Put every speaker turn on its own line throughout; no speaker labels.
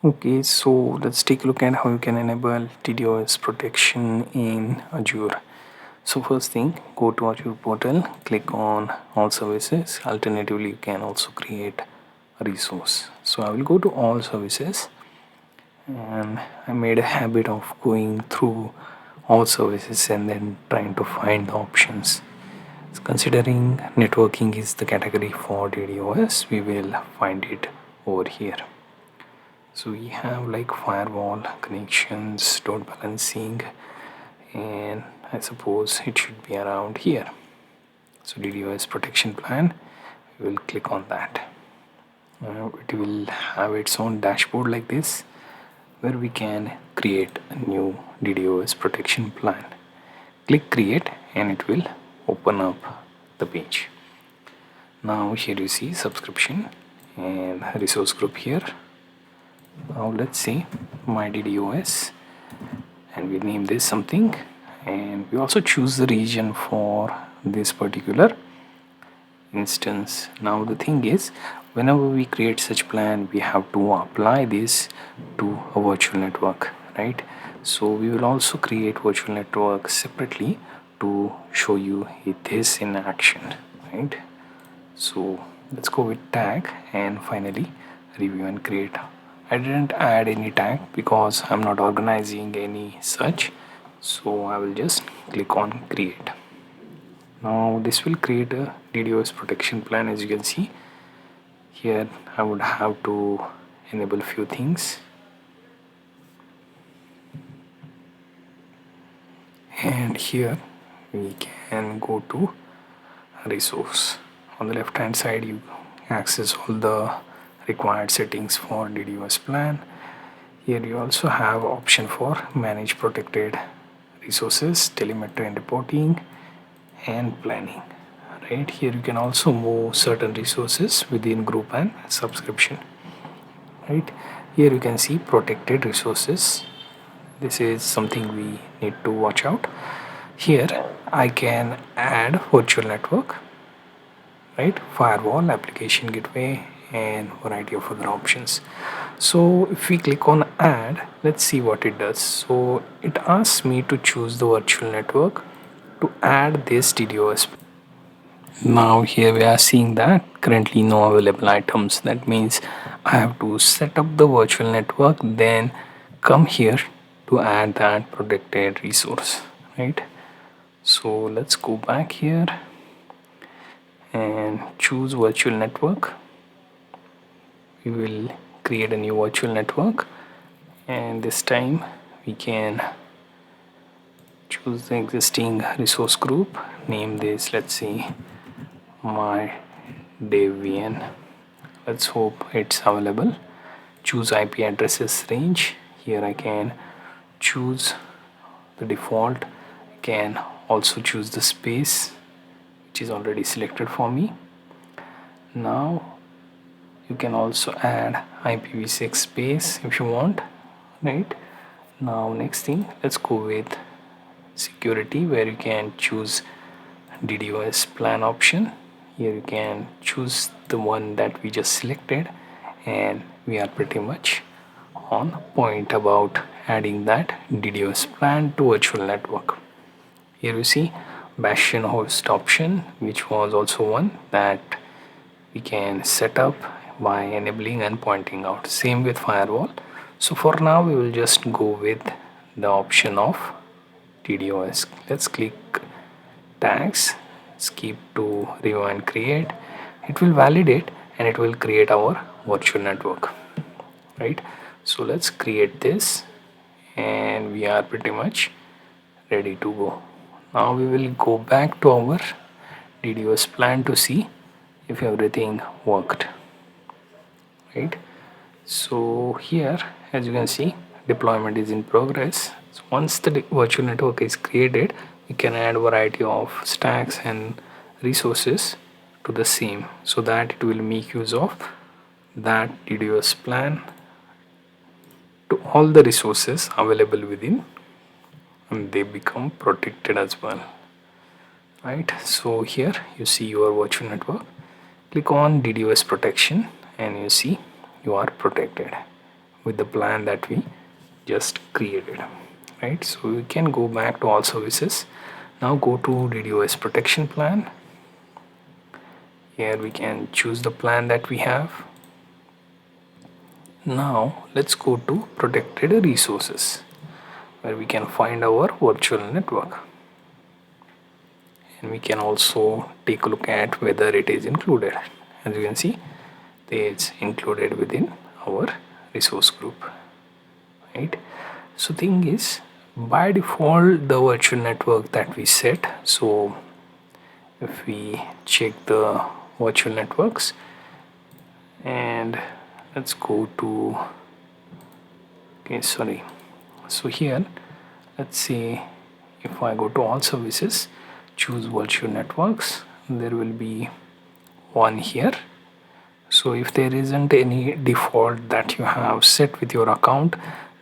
Okay, so let's take a look at how you can enable DDoS protection in Azure. So first thing, go to Azure portal, click on all services. Alternatively, you can also create a resource. So I will go to all services, and I made a habit of going through all services and then trying to find the options. So considering networking is the category for DDoS, we will find it over here. So we have like firewall, connections, load balancing, and I suppose it should be around here. So DDoS protection plan, we will click on that. It will have its own dashboard like this, where we can create a new DDoS protection plan. Click create and it will open up the page. Now here you see subscription and resource group here. Now let's say my DDoS, and we name this something, and we also choose the region for this particular instance. Now the thing is, whenever we create such plan, we have to apply this to a virtual network, right? So we will also create virtual network separately to show you this in action, right? So let's go with tag and finally review and create. I didn't add any tag because I'm not organizing any such, so I will just click on create. Now this will create a DDoS protection plan. As you can see here, I would have to enable few things, and here we can go to resource. On the left hand side, you access all the required settings for DDoS plan. Here you also have option for manage protected resources, telemetry and reporting, and planning. Right here you can also move certain resources within group and subscription. Right here you can see protected resources. This is something we need to watch out. Here I can add virtual network, right, firewall, application gateway, and variety of other options. So if we click on add, let's see what it does. So it asks me to choose the virtual network to add this DDoS. Now here we are seeing that currently no available items. That means I have to set up the virtual network, then come here to add that protected resource, right? So let's go back here and choose virtual network. We will create a new virtual network, and this time we can choose the existing resource group, name this, let's see, my DevVN. Let's hope it's available. Choose IP addresses range. Here I can choose the default. I can also choose the space, which is already selected for me. Now you can also add IPv6 space if you want, right? Now next thing, let's go with security, where you can choose DDoS plan option. Here you can choose the one that we just selected, and we are pretty much on point about adding that DDoS plan to virtual network. Here you see Bastion host option, which was also one that we can set up by enabling and pointing out. Same with firewall. So for now we will just go with the option of DDoS. Let's click tags, skip to review and create. It will validate and it will create our virtual network, right? So let's create this, and we are pretty much ready to go. Now we will go back to our DDoS plan to see if everything worked, right? So here, as you can see, deployment is in progress. So once the virtual network is created, we can add variety of stacks and resources to the same, so that it will make use of that DDoS plan to all the resources available within, and they become protected as well, right? So here you see your virtual network. Click on DDoS protection and you see you are protected. with the plan that we just created, right? So we can go back to all services. Now go to DDoS protection plan. Here we can choose the plan that we have. Now let's go to protected resources, where we can find our virtual network, and we can also take a look at whether it is included. As you can see, it's included within our resource group, right? So thing is, by default the virtual network that we set, so if we check the virtual networks, and let's go to, okay, sorry, so here let's say if I go to all services, choose virtual networks, there will be one here. So if there isn't any default that you have set with your account,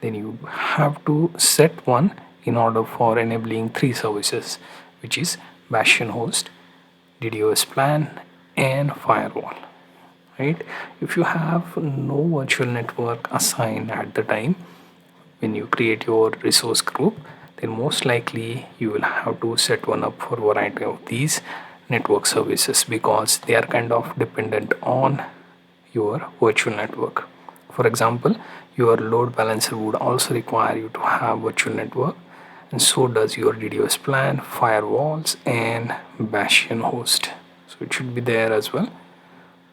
then you have to set one in order for enabling 3 services, which is Bastion host, DDoS plan, and firewall, right? If you have no virtual network assigned at the time when you create your resource group, then most likely you will have to set one up for a variety of these network services, because they are kind of dependent on your virtual network. For example, your load balancer would also require you to have virtual network, and so does your DDoS plan, firewalls, and Bastion host. So it should be there as well.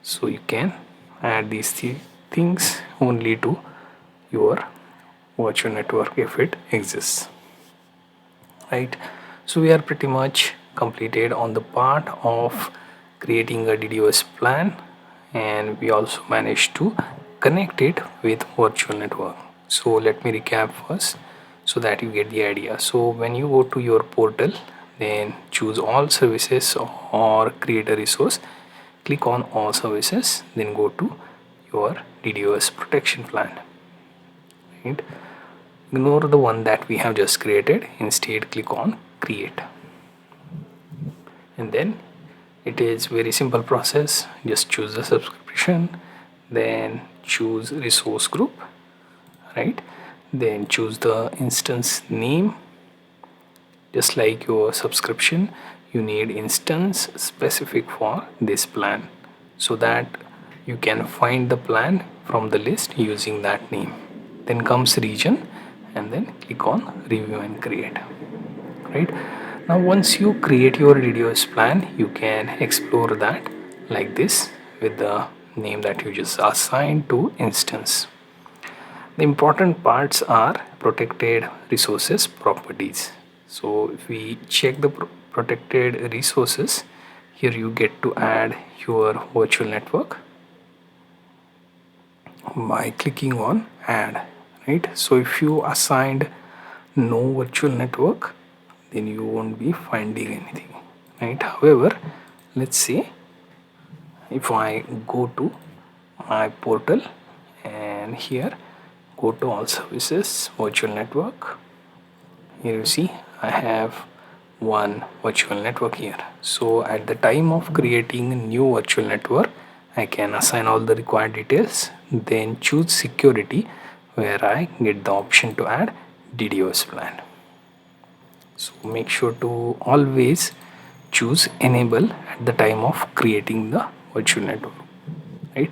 So you can add these 3 things only to your virtual network if it exists, right? So we are pretty much completed on the part of creating a DDoS plan, and we also managed to connect it with virtual network. So let me recap first so that you get the idea. So when you go to your portal, then choose all services or create a resource, click on all services, then go to your DDoS protection plan, right? Ignore the one that we have just created, instead click on create, and then it is very simple process. Just choose the subscription, then choose resource group, right? Then choose the instance name. Just like your subscription, you need instance specific for this plan, so that you can find the plan from the list using that name. Then comes region, and then click on review and create, right? Now once you create your DDoS plan, you can explore that like this with the name that you just assigned to instance. The important parts are protected resources properties. So if we check the protected resources, here you get to add your virtual network by clicking on add, right? So if you assigned no virtual network, then you won't be finding anything, right? However, let's say if I go to my portal, and here go to all services, virtual network, here you see I have one virtual network here. So at the time of creating a new virtual network, I can assign all the required details, then choose security, where I get the option to add DDoS plan. So make sure to always choose enable at the time of creating the virtual network, right?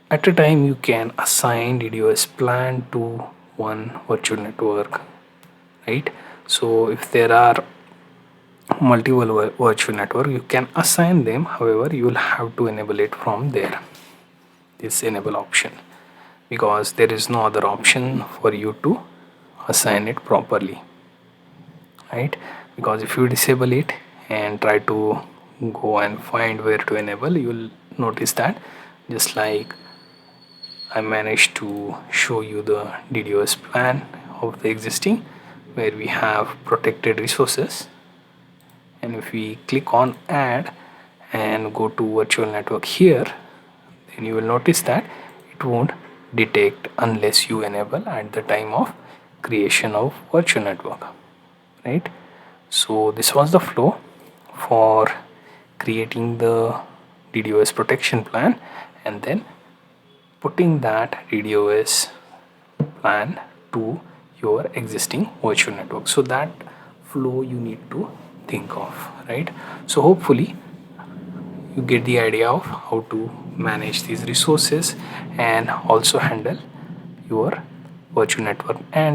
At a time you can assign DDoS plan to one virtual network, right? So if there are multiple virtual network, you can assign them. However, you will have to enable it from there, this enable option, because there is no other option for you to assign it properly, right? Because if you disable it and try to go and find where to enable, you will notice that just like I managed to show you the DDoS plan of the existing, where we have protected resources, and if we click on add and go to virtual network here, then you will notice that it won't detect unless you enable at the time of creation of virtual network, right? So this was the flow for creating the DDoS protection plan, and then putting that DDoS LAN to your existing virtual network. So that flow you need to think of, right? So hopefully you get the idea of how to manage these resources and also handle your virtual network. And